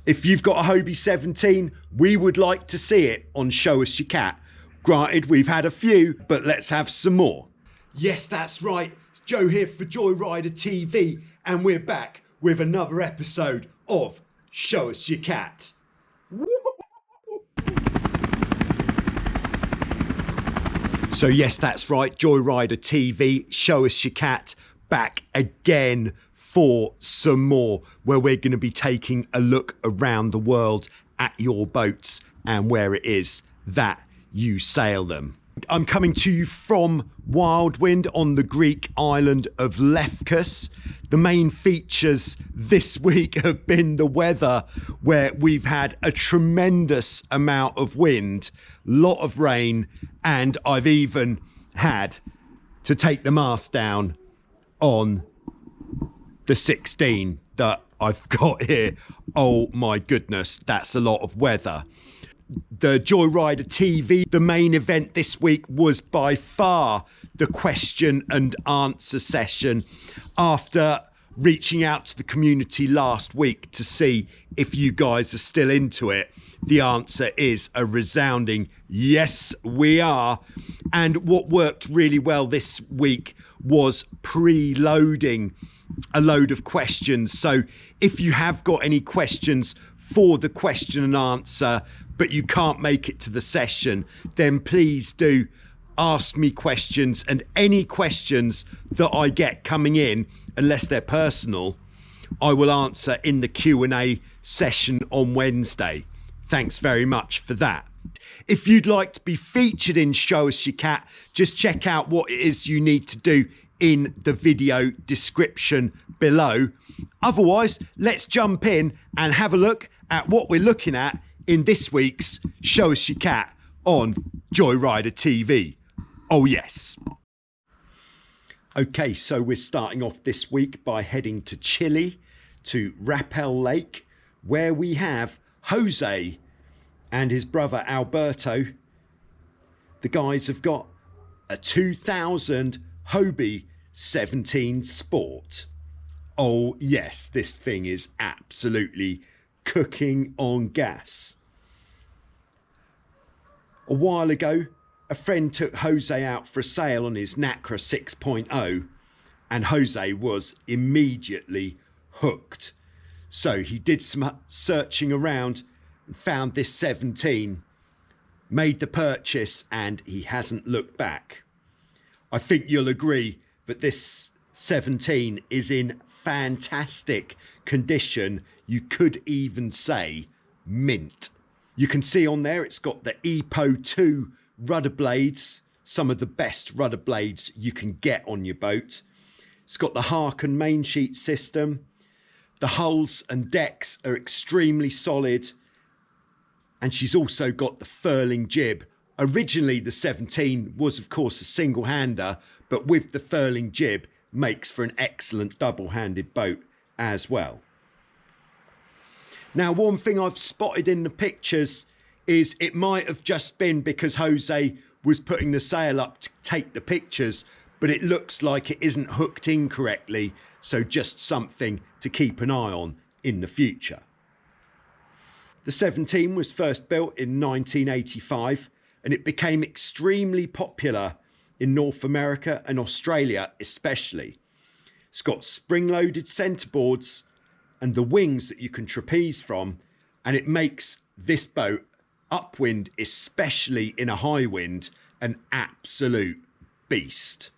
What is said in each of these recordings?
If you've got a Hobie 17, we would like to see it on Show Us Your Cat. Granted, we've had a few, but let's have some more. Yes, that's right. It's Joe here for Joyrider TV, and we're back with another episode of Show Us Your Cat. So yes, that's right, Joyrider TV, Show Us Your Cat, back again for some more, where we're going to be taking a look around the world at your boats and where it is that you sail them. I'm coming to you from Wildwind on the Greek island of Lefkos. The main features this week have been the weather, where we've had a tremendous amount of wind, lot of rain, and I've even had to take the mast down on the 16 that I've got here. Oh my goodness, that's a lot of weather. The Joyrider TV, the main event this week was by far the question and answer session. After reaching out to the community last week to see if you guys are still into it, the answer is a resounding yes, we are. And what worked really well this week was preloading a load of questions. So if you have got any questions for the question and answer, but you can't make it to the session, then please do ask me questions, and any questions that I get coming in, unless they're personal, I will answer in the Q&A session on Wednesday. Thanks very much for that. If you'd like to be featured in Show Us Your Cat, just check out what it is you need to do in the video description below. Otherwise, let's jump in and have a look at what we're looking at in this week's Show Us Your Cat on Joyrider TV. Oh yes. Okay, so we're starting off this week by heading to Chile, to Rapel Lake, where we have Jose and his brother Alberto. The guys have got a 2000 Hobie 17 Sport. Oh yes, this thing is absolutely cooking on gas. A while ago, a friend took Jose out for a sail on his Nacra 6.0, and Jose was immediately hooked. So he did some searching around and found this 17, made the purchase, and he hasn't looked back. I think you'll agree that this 17 is in fantastic condition. You could even say mint. You can see on there it's got the EPO 2 rudder blades, some of the best rudder blades you can get on your boat. It's got the Harken main sheet system. The hulls and decks are extremely solid, and she's also got the furling jib. Originally the 17 was of course a single-hander, but with the furling jib makes for an excellent double-handed boat as well. Now, one thing I've spotted in the pictures is it might have just been because Jose was putting the sail up to take the pictures, but it looks like it isn't hooked in correctly, so just something to keep an eye on in the future. The 17 was first built in 1985, and it became extremely popular in North America and Australia especially. It's got spring-loaded centerboards and the wings that you can trapeze from, and it makes this boat, upwind especially in a high wind, an absolute beast.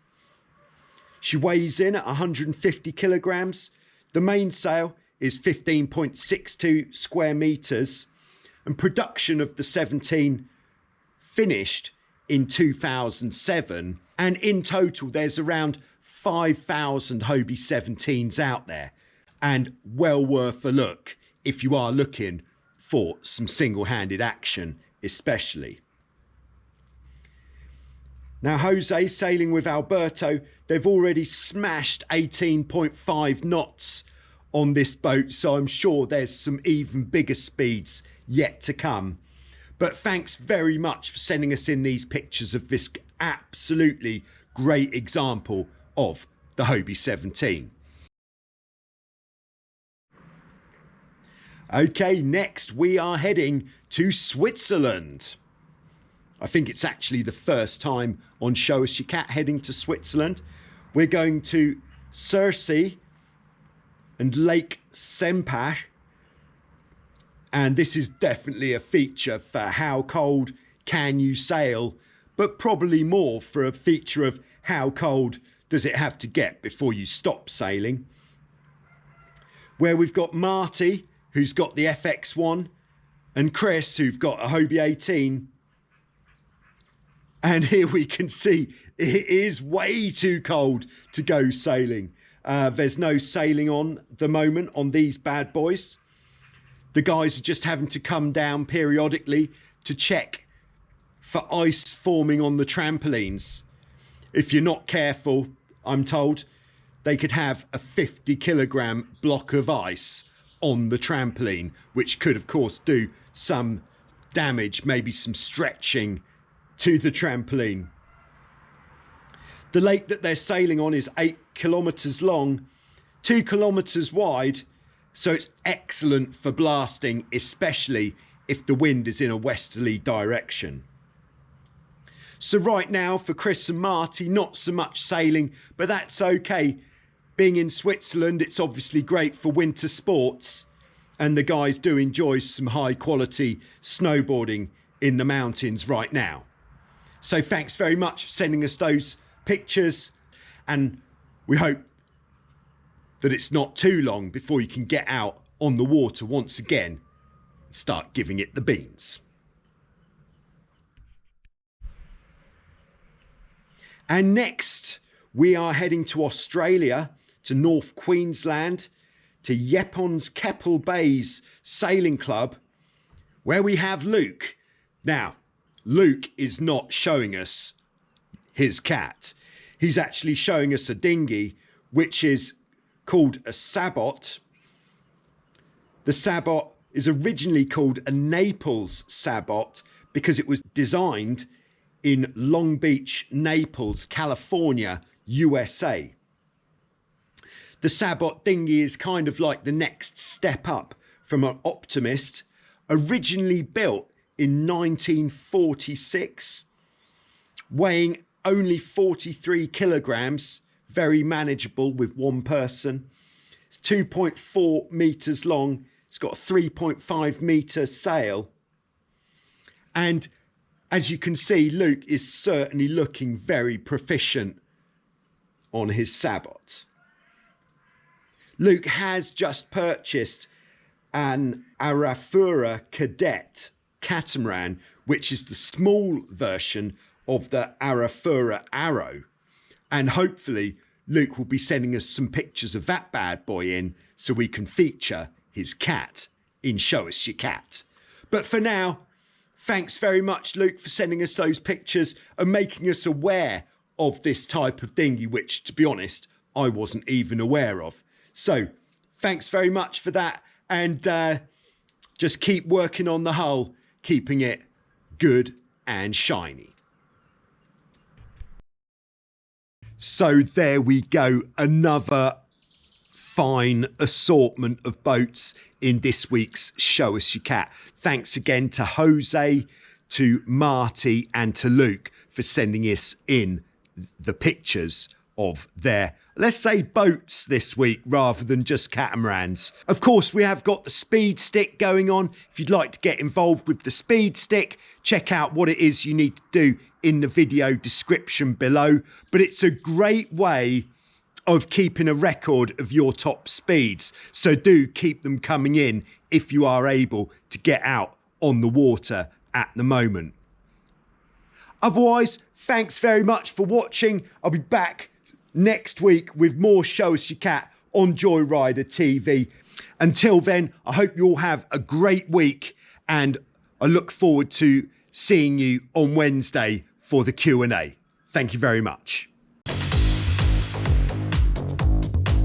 She weighs in at 150 kilograms. The mainsail is 15.62 square meters, and production of the 17 finished in 2007, and in total there's around 5,000 Hobie 17s out there, and well worth a look if you are looking for some single-handed action especially. Now Jose sailing with Alberto, they've already smashed 18.5 knots on this boat, so I'm sure there's some even bigger speeds yet to come. But thanks very much for sending us in these pictures of this absolutely great example of the Hobie 17. Okay, next we are heading to Switzerland. I think it's actually the first time on Show Us Your Cat heading to Switzerland. We're going to Circe and Lake Sempach. And this is definitely a feature for how cold can you sail, but probably more for a feature of how cold does it have to get before you stop sailing. Where we've got Marty, who's got the FX1, and Chris, who've got a Hobie 18. And here we can see it is way too cold to go sailing. There's no sailing on the moment on these bad boys. The guys are just having to come down periodically to check for ice forming on the trampolines. If you're not careful, I'm told, they could have a 50-kilogram block of ice on the trampoline, which could, of course, do some damage, maybe some stretching to the trampoline. The lake that they're sailing on is 8 kilometers long, 2 kilometers wide, so it's excellent for blasting, especially if the wind is in a westerly direction. So right now for Chris and Marty, not so much sailing, but that's okay. Being in Switzerland, it's obviously great for winter sports, and the guys do enjoy some high quality snowboarding in the mountains right now. So thanks very much for sending us those pictures, and we hope that it's not too long before you can get out on the water once again and start giving it the beans. And next we are heading to Australia, to North Queensland, to Yepon's Keppel Bays Sailing Club, where we have Luke. Now, Luke is not showing us his cat. He's actually showing us a dinghy, which is called a sabot. The sabot is originally called a Naples sabot because it was designed in Long Beach, Naples, California, USA. The sabot dinghy is kind of like the next step up from an Optimist, originally built in 1946, weighing only 43 kilograms, very manageable with one person. It's 2.4 meters long. It's got a 3.5 meter sail. And as you can see, Luke is certainly looking very proficient on his sabot. Luke has just purchased an Arafura Cadet catamaran, which is the small version of the Arafura Arrow. And hopefully Luke will be sending us some pictures of that bad boy in so we can feature his cat in Show Us Your Cat. But for now, thanks very much, Luke, for sending us those pictures and making us aware of this type of dinghy, which, to be honest, I wasn't even aware of. So thanks very much for that. And just keep working on the hull, keeping it good and shiny. So there we go, another fine assortment of boats in this week's Show Us Your Cat. Thanks again to Jose, to Marty and to Luke for sending us in the pictures of their, let's say, boats this week rather than just catamarans. Of course, we have got the speed stick going on. If you'd like to get involved with the speed stick, check out what it is you need to do in the video description below. But it's a great way of keeping a record of your top speeds. So do keep them coming in if you are able to get out on the water at the moment. Otherwise, thanks very much for watching. I'll be back next week with more Show Us Your Cat on Joyrider TV. Until then, I hope you all have a great week, and I look forward to seeing you on Wednesday for the Q&A. Thank you very much.